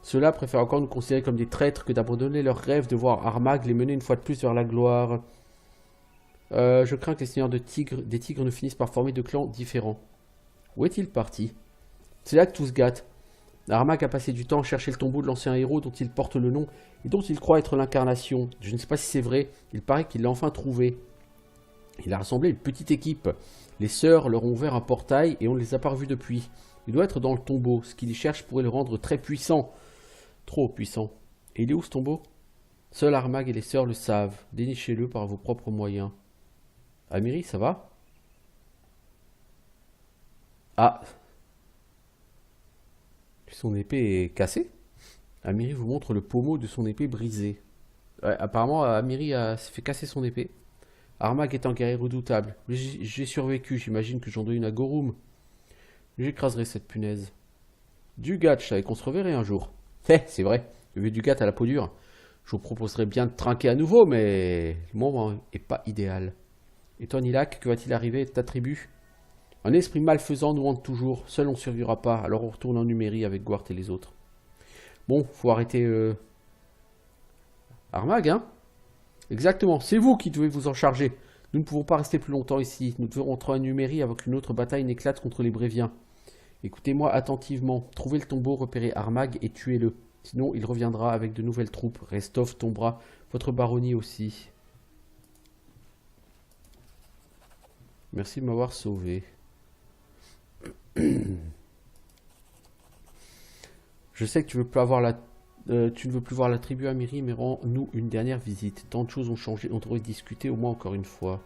Ceux-là préfèrent encore nous considérer comme des traîtres que d'abandonner leur rêve de voir Armag les mener une fois de plus vers la gloire. Je crains que les seigneurs des tigres ne finissent par former de clans différents. Où est-il parti? C'est là que tout se gâte. Armag a passé du temps à chercher le tombeau de l'ancien héros dont il porte le nom et dont il croit être l'incarnation. Je ne sais pas si c'est vrai, il paraît qu'il l'a enfin trouvé. Il a rassemblé une petite équipe. Les sœurs leur ont ouvert un portail et on ne les a pas revus depuis. Il doit être dans le tombeau. Ce qu'il y cherche pourrait le rendre très puissant. Trop puissant. Et il est où ce tombeau? Seul Armag et les sœurs le savent. Dénichez-le par vos propres moyens. Amiri, ça va? Ah. Son épée est cassée. Amiri vous montre le pommeau de son épée brisée. Ouais, apparemment, Amiri s'est fait casser son épée. Armag est un guerrier redoutable. J'ai survécu, j'imagine que j'en dois une à Gorum. J'écraserai cette punaise. Dugat, je savais qu'on se reverrait un jour. C'est vrai, le vieux Dugat à la peau dure. Je vous proposerais bien de trinquer à nouveau, mais le moment est pas idéal. Et toi, Nilak, que va-t-il arriver de ta tribu? Un esprit malfaisant nous hante toujours. Seul on ne survivra pas, alors on retourne en Numérie avec Gwart et les autres. Bon, faut arrêter Armag, hein? Exactement, c'est vous qui devez vous en charger. Nous ne pouvons pas rester plus longtemps ici. Nous devons rentrer en Numérie avant qu'une autre bataille n'éclate contre les Bréviens. Écoutez-moi attentivement. Trouvez le tombeau, repérez Armag et tuez-le. Sinon, il reviendra avec de nouvelles troupes. Restov tombera. Votre baronnie aussi. Merci de m'avoir sauvé. Je sais que tu veux plus avoir tu ne veux plus voir la tribu Amiri, mais rends-nous une dernière visite. Tant de choses ont changé, on devrait discuter au moins encore une fois.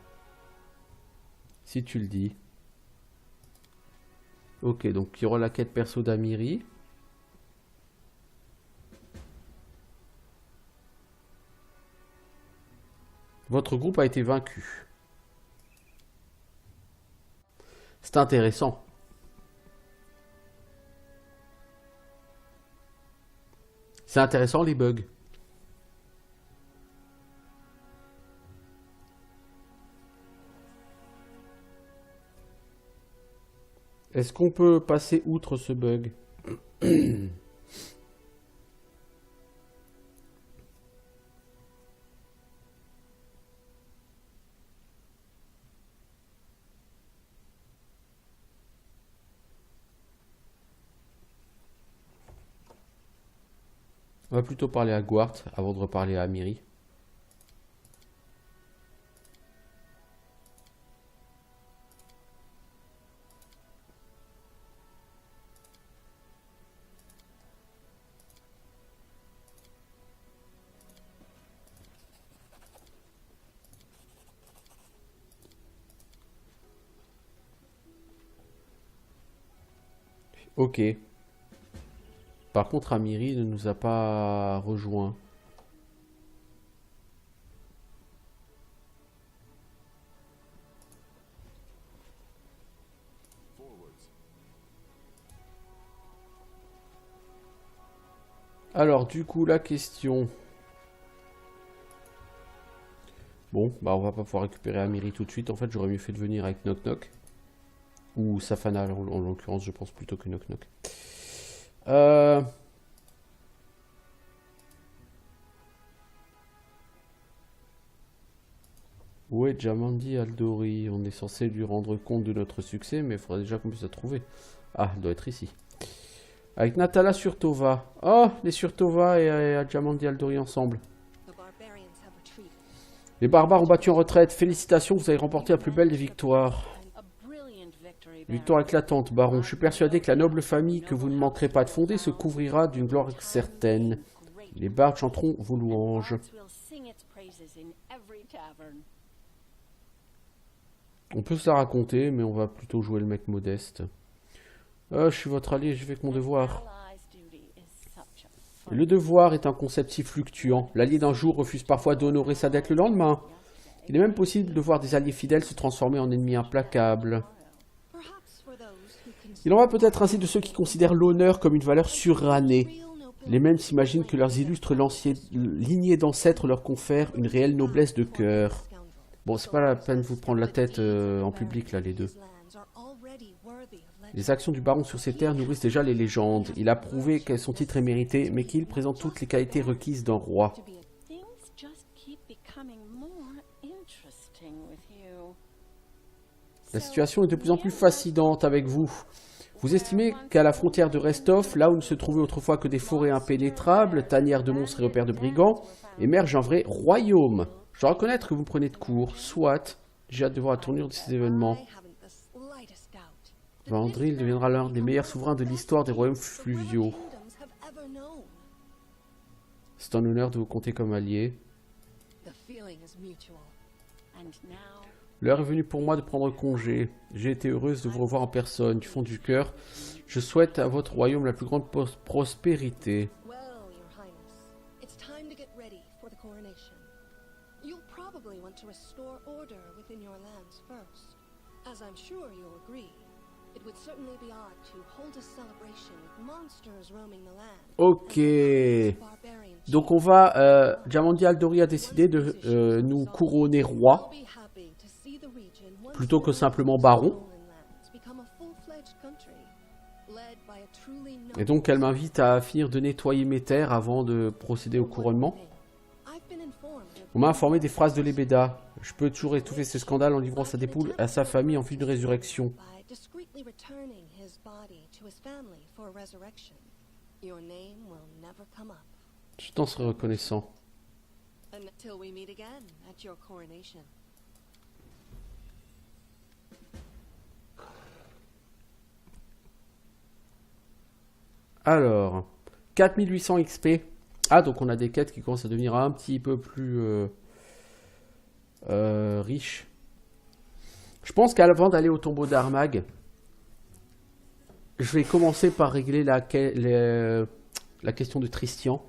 Si tu le dis. Ok, donc il y aura la quête perso d'Amiri. Votre groupe a été vaincu. C'est intéressant. C'est intéressant les bugs. Est-ce qu'on peut passer outre ce bug? On va plutôt parler à Gwart avant de reparler à Amiri. Ok. Par contre, Amiri ne nous a pas rejoint. Alors, du coup, la question... Bon, bah on va pas pouvoir récupérer Amiri tout de suite. En fait, j'aurais mieux fait de venir avec Knock Knock. Ou Safana, en l'occurrence, je pense plutôt que Knock Knock. Où est Jamandi Aldori? On est censé lui rendre compte de notre succès, mais il faudrait déjà qu'on puisse la trouver. Ah, elle doit être ici. Avec Natala Surtova. Oh, les Surtova et Jamandi Aldori ensemble. Les barbares ont battu en retraite. Félicitations, vous avez remporté la plus belle des victoires. Victoire éclatante, baron. Je suis persuadé que la noble famille que vous ne manquerez pas de fonder se couvrira d'une gloire certaine. Les bardes chanteront vos louanges. On peut se la raconter, mais on va plutôt jouer le mec modeste. Je suis votre allié, je fais que mon devoir. Le devoir est un concept si fluctuant. L'allié d'un jour refuse parfois d'honorer sa dette le lendemain. Il est même possible de voir des alliés fidèles se transformer en ennemis implacables. Il en va peut-être ainsi de ceux qui considèrent l'honneur comme une valeur surannée. Les mêmes s'imaginent que leurs illustres lignées d'ancêtres leur confèrent une réelle noblesse de cœur. Bon, c'est pas la peine de vous prendre la tête en public, là, les deux. Les actions du baron sur ces terres nourrissent déjà les légendes. Il a prouvé que son titre est mérité, mais qu'il présente toutes les qualités requises d'un roi. La situation est de plus en plus fascinante avec vous. Vous estimez qu'à la frontière de Restov, là où ne se trouvaient autrefois que des forêts impénétrables, tanières de monstres et repères de brigands, émerge un vrai royaume. Je dois reconnaître que vous me prenez de court. Soit, j'ai hâte de voir la tournure de ces événements. Vandril deviendra l'un des meilleurs souverains de l'histoire des royaumes fluviaux. C'est un honneur de vous compter comme allié. L'heure est venue pour moi de prendre congé. J'ai été heureuse de vous revoir en personne. Du fond du cœur, je souhaite à votre royaume la plus grande prospérité. Ok. Donc on va... Diamandi Aldori a décidé de nous couronner roi. Plutôt que simplement baron. Et donc elle m'invite à finir de nettoyer mes terres avant de procéder au couronnement. On m'a informé des phrases de Lebeda. Je peux toujours étouffer ce scandale en livrant sa dépouille à sa famille en vue de résurrection. Je t'en serai reconnaissant. Alors, 4800 XP. Ah, donc on a des quêtes qui commencent à devenir un petit peu plus riches. Je pense qu'avant d'aller au tombeau d'Armag, je vais commencer par régler la question de Tristian.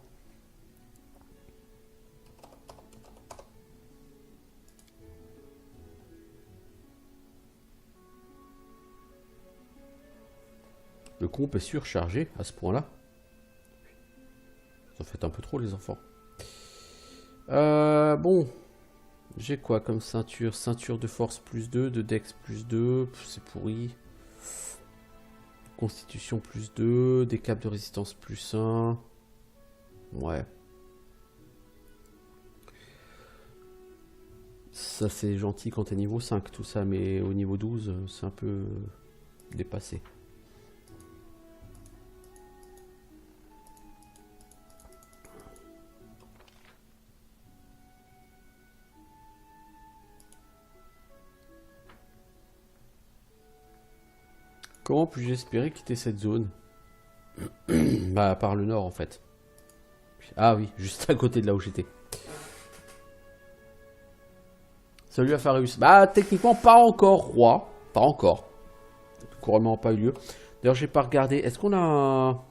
Le comp est surchargé à ce point-là. Ça fait un peu trop les enfants. Bon. J'ai quoi comme ceinture? Ceinture de force plus 2, de dex plus 2. C'est pourri. Constitution plus 2. Des capes de résistance plus 1. Ouais. Ça c'est gentil quand t'es niveau 5 tout ça. Mais au niveau 12 c'est un peu dépassé. Comment puis-je espérer quitter cette zone? Bah, par le nord, en fait. Ah oui, juste à côté de là où j'étais. Salut Afarius. Bah, techniquement, pas encore roi. Pas encore. Le couronnement n'a pas eu lieu. D'ailleurs, j'ai pas regardé. Est-ce qu'on a un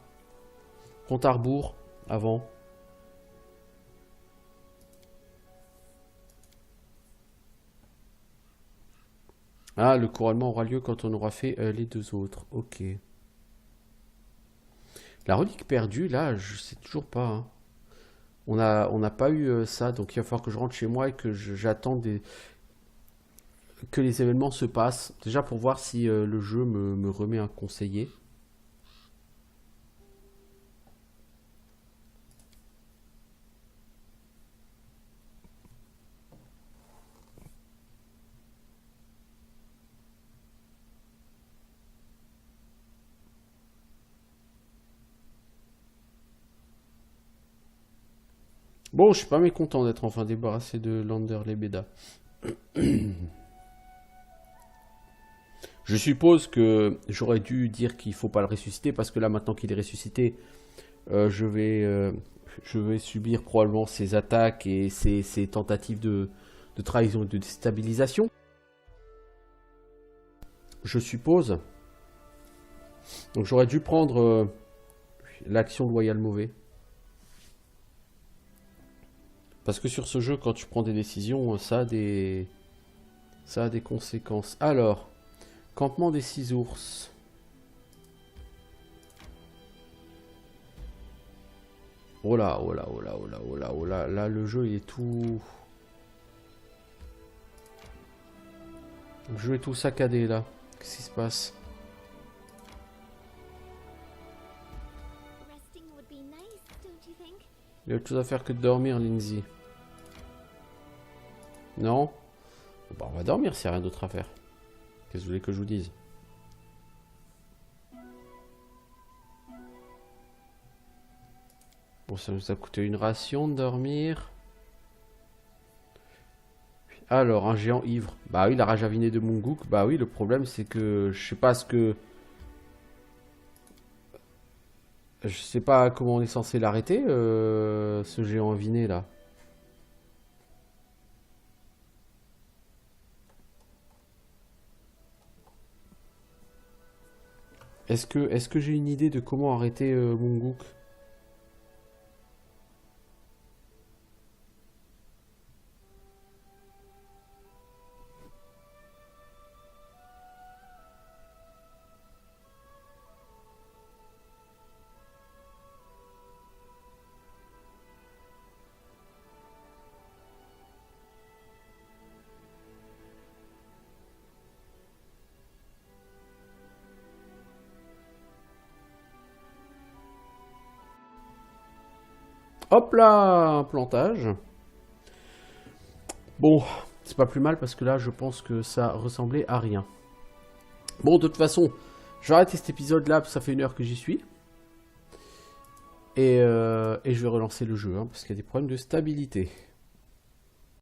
compte à rebours avant? Ah, le couronnement aura lieu quand on aura fait les deux autres. Ok. La relique perdue, là, je sais toujours pas. Hein. On n'a pas eu ça, donc il va falloir que je rentre chez moi et que j'attende que les événements se passent. Déjà pour voir si le jeu me remet un conseiller. Bon, je suis pas mécontent d'être enfin débarrassé de Lander Lebeda. Je suppose que j'aurais dû dire qu'il faut pas le ressusciter parce que là, maintenant qu'il est ressuscité, je vais subir probablement ses attaques et ses tentatives de trahison et de déstabilisation. Je suppose. Donc j'aurais dû prendre l'action loyale mauvais. Parce que sur ce jeu, quand tu prends des décisions, ça a des conséquences. Alors, campement des 6 ours. Oh là, oh là, oh là, oh là, oh là, oh là, là le jeu il est tout... Le jeu est tout saccadé là. Qu'est-ce qui se passe? Resting would be nice, don't you think? Il y a autre chose à faire que de dormir, Lindsay. Non? Bon, on va dormir s'il n'y a rien d'autre à faire. Qu'est-ce que vous voulez que je vous dise? Bon, ça nous a coûté une ration de dormir. Alors, un géant ivre. Bah oui, la rage avinée de Munguk. Bah oui, le problème c'est que je sais pas ce que... Je sais pas comment on est censé l'arrêter, ce géant aviné là. Est-ce que j'ai une idée de comment arrêter Munguk? Hop là, un plantage. Bon, c'est pas plus mal parce que là, je pense que ça ressemblait à rien. Bon, de toute façon, je vais arrêter cet épisode-là, ça fait 1 heure que j'y suis. Et je vais relancer le jeu, hein, parce qu'il y a des problèmes de stabilité.